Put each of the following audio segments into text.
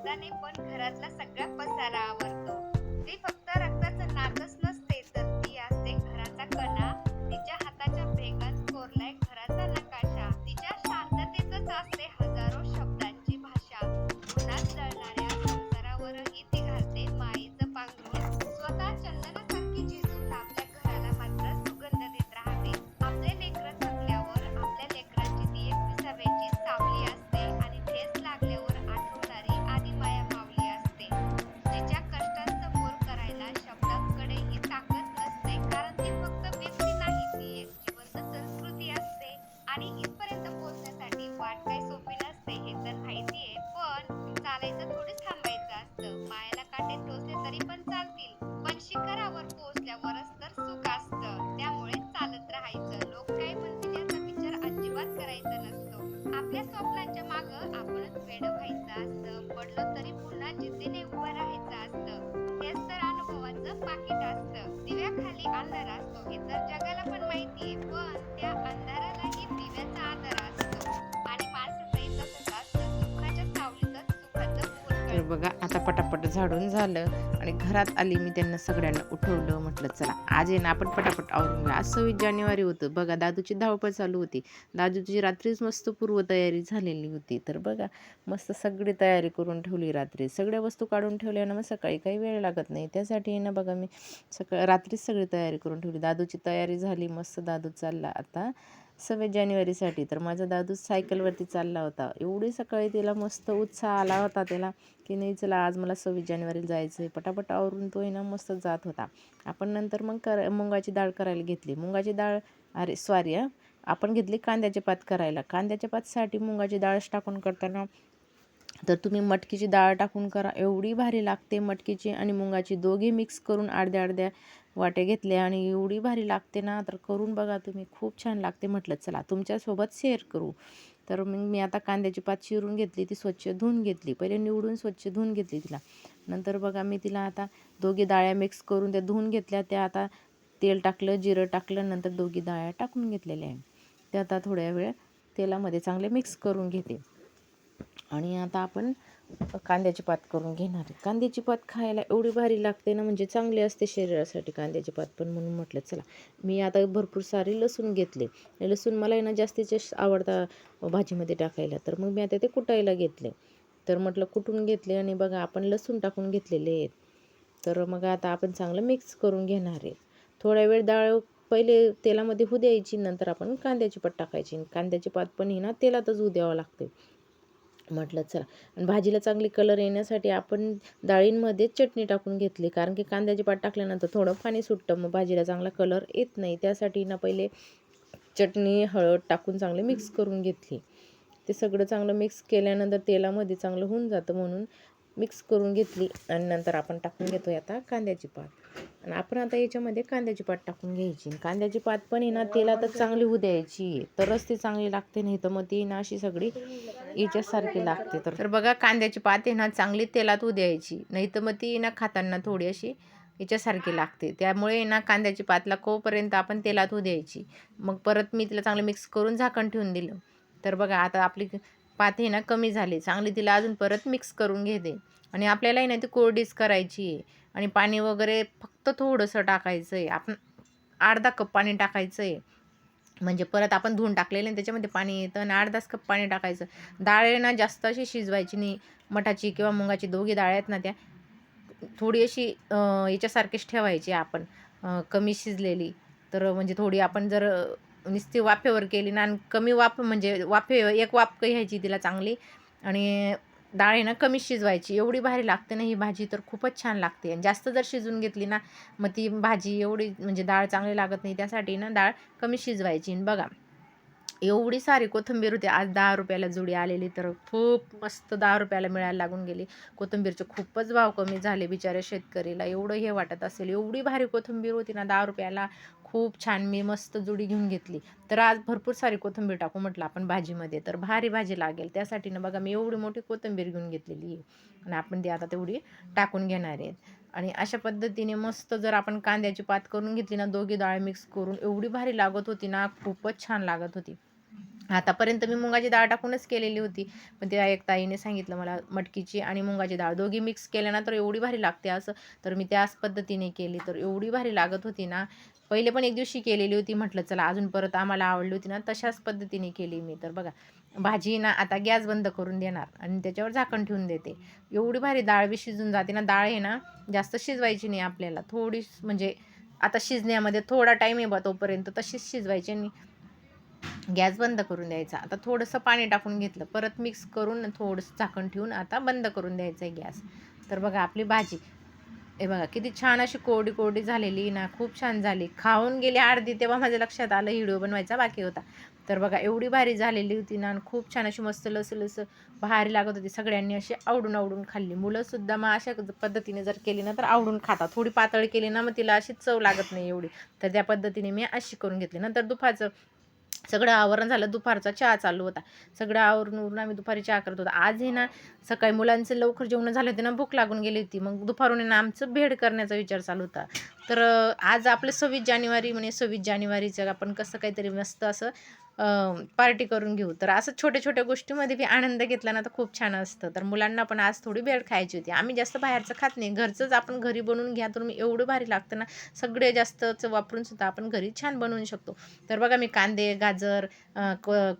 हाताने पण घरातला सगळा पसारा आवरतो. ती फक्त रक्ताचं नातच नसते, तर ती असते घराचा कणा. तिच्या हाताच्या भेगात कोरलाय घराचा नकाशा. तिच्या शांततेतच असते हजारो शब्दांची भाषा. उन्हात जळणाऱ्या संसारावरही ती घालते मायेचं पांघरूण. स्वतः चंदनासारखी झिजून आपल्या घराला मात्र सुगंध देत राहते. आपले लेकरं थकल्यावर आपल्या लेकरांची ती एक विसाव्याची सावली असते आणि ठेच लागल्यावर आठवणारी आधी माया माऊली असते. जिच्या कष्टांचं मोल करायला शब्दांकडेही ताकद नसते, कारण ती फक्त व्यक्ती नाही, ती एक जिवंत संस्कृती असते. आणि इथपर्यंत पोहोचण्यासाठी वाट काही सोपी नसते हे तर माहितीये, पण चालायचं थोडीच थांबायचं असतं. पायाला काटे टोचले तरी पण चालतील, पण शिखरावर पोहोचल्यावरच तर सुख असतं. त्यामुळे चालत राहायचं. लोक काय म्हणतील याचा विचार अजिबात करायचा नसतो. आपल्या स्वप्नांच्या मागं आपणच वेडं व्हायचं असतं. पडलो तरी पुन्हा जिद्दीने उभं राहायचं असतं. हेच तर अनुभवाचं पाकीट असतं. दिव्याखाली अंधार असतो हे तर जगाला पण माहितीये, पण त्या अंधारालाही दिव्याचा आधार असतो. आणि माणसाचंही तसंच असतं. दुःखाच्या सावलीतच सुखाचं मोल तर कळतं. बघा आता पटापट झाडून झालं आणि घरात आली मी त्यांना सगळ्यांना उठवलं. म्हटलं चला आज आहे ना आपण पटापट आवरून घेऊ. आज 26 जानेवारी होतं. बघा दादूची धावपळ चालू होती. दादूची रात्रीच मस्त पूर्वतयारी झालेली होती. तर बघा मस्त सगळी तयारी करून ठेवली रात्री. सगळ्या वस्तू काढून ठेवल्या ना, मग सकाळी काही वेळ लागत नाही. त्यासाठी आहे ना बघा मी रात्रीच सगळी तयारी करून ठेवली. दादूची तयारी झाली. मस्त दादू चालला आता 26 जानेवारीसाठी. तर माझा दादू सायकलवरती चालला होता. एवढी सकाळी तिला मस्त उत्साह आला होता त्याला, की नाही चला आज मला 26 जानेवारीला जायचं आहे. पटापट आवरून तो आहे ना मस्त जात होता. आपण नंतर मग मुगाची डाळ करायला घेतली. मुगाची डाळ अरे सॉरी आपण घेतली कांद्याचे पात करायला. कांद्याच्या पातसाठी मुगाची डाळच टाकून करताना तर तुम्ही मटकीची डाळ टाकून करा. एवढी भारी लागते मटकीची आणि मुगाची दोघी मिक्स करून अर्ध्या अर्ध्या वाट्या घेतल्या आणि एवढी भारी लागते ना, तर करून बघा तुम्ही. खूप छान लागते. म्हटलं चला तुमच्यासोबत शेअर करू. तर मग मी आता कांद्याची पात चिरून घेतली. ती स्वच्छ धुवून घेतली. पहिले निवडून स्वच्छ धुवून घेतली तिला. नंतर बघा मी तिला आता दोघी डाळ्या मिक्स करून त्या धुवून घेतल्या. त्या आता तेल टाकलं, जिरं टाकलं, नंतर दोघी डाळ्या टाकून घेतलेल्या आहे. त्या आता थोड्या वेळ तेलामध्ये चांगले मिक्स करून घेते. आणि आता आपण कांद्याची पात करून घेणार आहे. कांद्याची पात खायला एवढी भारी लागते ना, म्हणजे चांगली असते शरीरासाठी कांद्याची पात पण. म्हणून म्हटलं चला मी आता भरपूर सारे लसूण घेतले. लसूण मला आहे ना जास्तीत जास्त आवडता भाजीमध्ये टाकायला. तर मग मी आता ते कुटायला घेतले. तर म्हटलं कुटून घेतले आणि बघा आपण लसूण टाकून घेतलेले आहेत. तर मग आता आपण चांगलं मिक्स करून घेणार आहे. थोड्या वेळ डाळ पहिले तेलामध्ये होऊ द्यायची, नंतर आपण कांद्याची पात टाकायची. कांद्याची पात पण ही ना तेलातच होऊ द्यावं लागते. म्हटलं चला आणि भाजीला चांगली कलर येण्यासाठी आपण डाळींमध्ये चटणी टाकून घेतली, कारण की कांद्याची पात टाकल्यानंतर थोडं पाणी सुटतं, मग भाजीला चांगला कलर येत नाही. त्यासाठी ना पहिले चटणी हळद टाकून चांगले मिक्स करून घेतली. ते सगळं चांगलं मिक्स केल्यानंतर तेलामध्ये चांगलं होऊन जातं, म्हणून मिक्स करून घेतली. आणि नंतर आपण टाकून घेतो आता कांद्याची पात. आणि आपण आता याच्यामध्ये कांद्याची पात टाकून घ्यायची. कांद्याची पात पण आहे ना तेलातच चांगली होऊ द्यायची, तरच ती चांगली लागते. नाही तर मग ती ना अशी सगळी याच्यासारखी लागते. तर बघा कांद्याची पात आहे ना चांगली तेलात होऊ द्यायची, नाही तर मग ती ना खाताना थोडी अशी याच्यासारखी लागते. त्यामुळे ना कांद्याची पात लाकोपर्यंत आपण तेलात होऊ द्यायची. मग परत मी तिला चांगलं मिक्स करून झाकण ठेवून दिलं. तर बघा आता आपली पात आहे ना कमी झाली, चांगली तिला अजून परत मिक्स करून घेते. आणि आपल्यालाही नाही ती कोरडीच करायची आहे. आणि पाणी वगैरे फक्त थोडंसं टाकायचं आहे. आपण अर्धा कप पाणी टाकायचं आहे, म्हणजे परत आपण धुवून टाकलेलं आणि त्याच्यामध्ये पाणी येतं. आणि अर्धाच कप पाणी टाकायचं. डाळ आहे ना जास्त अशी शिजवायची नाही. मठाची किंवा मुगाची दोघी डाळ आहेत ना त्या थोडी अशी याच्यासारखीच ठेवायची आपण, कमी शिजलेली. तर म्हणजे थोडी आपण जर नुसती वाफेवर केली ना, आणि कमी वाफ म्हणजे एक वाफ घ्यायची तिला चांगली. आणि डाळ आहे ना कमी शिजवायची. एवढी भारी लागते ना ही भाजी, तर खूपच छान लागते. आणि जास्त जर शिजवून घेतली ना, मग ती भाजी एवढी म्हणजे डाळ चांगली लागत नाही. त्यासाठी ना डाळ कमी शिजवायची. आणि बघा एवढी सारी कोथिंबीर होती. आज 10 रुपयाला जुडी आलेली, तर खूप मस्त 10 रुपयाला मिळायला लागून गेली. कोथिंबीरचे खूपच भाव कमी झाले. बिचाऱ्या शेतकरीला एवढं हे वाटत असेल. एवढी भारी कोथिंबीर होती ना 10 रुपयाला. खूप छान. मी मस्त जुडी घेऊन घेतली. तर आज भरपूर सारी कोथिंबीर टाकू म्हटलं आपण भाजीमध्ये, तर भारी भाजी लागेल. त्यासाठी ना बघा मी एवढी मोठी कोथिंबीर घेऊन घेतलेली आहे. आणि आपण ती आता तेवढी टाकून घेणार आहेत. आणि अशा पद्धतीने मस्त जर आपण कांद्याची पात करून घेतली ना, दोघी डाळ मिक्स करून, एवढी भारी लागत होती ना, खूपच छान लागत होती. आतापर्यंत मी मुगाची डाळ टाकूनच केलेली होती, पण त्या एक ताईने सांगितलं मला मटकीची आणि मुगाची डाळ दोघी मिक्स केल्या ना तर एवढी भारी लागते असं. तर मी त्याच पद्धतीने केली, तर एवढी भारी लागत होती ना. पहिले पण एक दिवशी केलेली होती, म्हटलं चला अजून परत आम्हाला आवडली होती ना, तशाच पद्धतीने केली मी. तर बघा भाजी ना आता गॅस बंद करून देणार आणि त्याच्यावर झाकण ठेवून देते. एवढी भारी डाळ बी शिजून जाते ना. डाळ आहे ना जास्त शिजवायची नाही आपल्याला, थोडी म्हणजे आता शिजण्यामध्ये थोडा टाईम आहे बा, तोपर्यंत तशीच शिजवायची आणि गॅस बंद करून द्यायचा. आता थोडंसं पाणी टाकून घेतलं, परत मिक्स करून थोडंसं झाकण ठेवून आता बंद करून द्यायचं आहे गॅस. तर बघा आपली भाजी, हे बघा किती छान अशी कोरडी कोरडी झालेली ना, खूप छान झाली. खाऊन गेली अर्धी तेव्हा माझ्या लक्षात आलं व्हिडिओ बनवायचा बाकी होता. तर बघा एवढी भारी झालेली होती ना आणि खूप छान अशी मस्त लसलसं भारी लागत होती. सगळ्यांनी अशी आवडून आवडून खाल्ली. मुलंसुद्धा मग अशा पद्धतीने जर केली ना तर आवडून खातात. थोडी पातळ केली ना मग तिला अशी चव लागत नाही एवढी. तर त्या पद्धतीने मी अशी करून घेतली. नंतर दुपारचं सगळं आवरण झालं, दुपारचा चहा चालू होता. सगळं आवरून आम्ही दुपारी चहा करत होतो. आज आहे ना सकाळी मुलांचे लवकर जेवणं झाले होते ना, भूक लागून गेली होती. मग दुपारून आहे ना आमचं भेळ करण्याचा विचार चालू होता. तर आज आपलं 26 जानेवारी म्हणे 26 जानेवारीचं आपण कसं काहीतरी मस्त असं पार्टी करून घेऊ. तर असं छोट्या-छोट्या गोष्टीमध्ये बी आनंद घेतला ना तर खूप छान असतं. तर मुलांना पण आज थोडी भेळ खायची होती. आम्ही जास्त बाहेरचं खात नाही. घरचंच आपण घरी बनवून घ्या तर मी एवढं भारी लागतं ना, सगळे जास्तच वापरून सुद्धा आपण घरी छान बनवू शकतो. तर बघा मी कांदे, गाजर,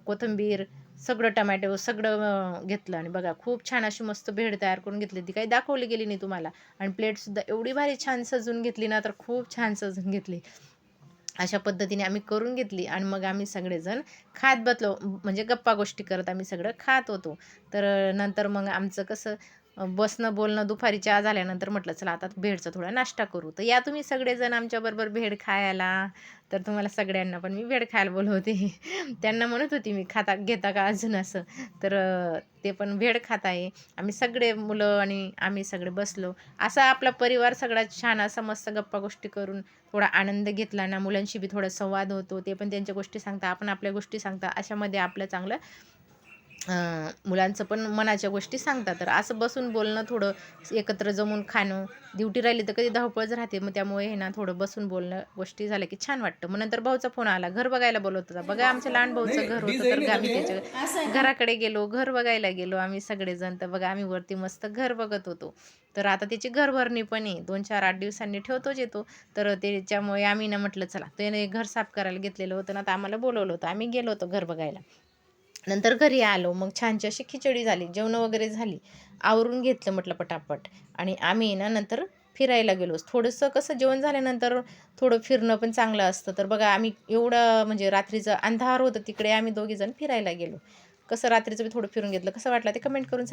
कोथिंबीर, सगळं टमॅटो सगळं घेतलं आणि बघा खूप छान अशी मस्त भेळ तयार करून घेतली. ती काही दाखवली गेली नाही तुम्हाला. आणि प्लेटसुद्धा एवढी भारी छान सजवून घेतली ना, तर खूप छान सजवून घेतली. अशा पद्धतीने आम्ही करून घेतली आणि मग आम्ही सगळेजण खात बसलो. म्हणजे गप्पा गोष्टी करत आम्ही सगळं खात होतो. तर नंतर मग आमचं कसं बसणं बोलणं दुपारी चहा झाल्यानंतर म्हटलं चला आता भेळचा थोडा नाश्ता करू. तर या तुम्ही सगळेजण आमच्याबरोबर भेळ खायला. तर तुम्हाला सगळ्यांना पण मी भेळ खायला बोलवते. त्यांना म्हणत होती मी खाता घेता का अजून असं. तर ते पण भेळ खात आहे. आम्ही सगळे मुलं आणि आम्ही सगळे बसलो. असा आपला परिवार सगळा छान असा मस्त गप्पा गोष्टी करून थोडा आनंद घेतला ना, मुलांशी बी थोडा संवाद होतो. ते पण त्यांच्या गोष्टी सांगता, आपण आपल्या गोष्टी सांगता. अशामध्ये आपलं चांगलं मुलांचं पण मनाच्या गोष्टी सांगतात. तर असं बसून बोलणं, थोडं एकत्र जमून खाणं. ड्युटी राहिली तर कधी धावपळच राहते. मग त्यामुळे हे ना थोडं बसून बोलणं, गोष्टी झाल्या की छान वाटतं. मग नंतर भाऊचा फोन आला. घर बघायला बोलवत होता. बघा आमच्या लहान भाऊचं घर होतं. तर आम्ही त्याच्या घराकडे गेलो, घर बघायला गेलो आम्ही सगळेजण. तर बघा आम्ही वरती मस्त घर बघत होतो. तर आता त्याची घरभरणी पण आहे. 2-4-8 दिवसांनी ठेवतोच येतो. तर त्याच्यामुळे आम्ही ना म्हटलं चला, त्याने घर साफ करायला घेतलेलं होतं ना, तर आम्हाला बोलवलं होतं. आम्ही गेलो होतो घर बघायला. नंतर घरी आलो. मग छानशी अशी खिचडी झाली, जेवणं वगैरे झाली. आवरून घेतलं म्हटलं पटापट आणि आम्ही ना नंतर फिरायला गेलो. थोडंसं कसं जेवण झाल्यानंतर थोडं फिरणं पण चांगलं असतं. तर बघा आम्ही एवढं म्हणजे रात्रीचं अंधार होतं तिकडे आम्ही दोघीजण फिरायला गेलो. कसं रात्रीचं मी थोडं फिरून घेतलं. कसं वाटलं ते कमेंट करून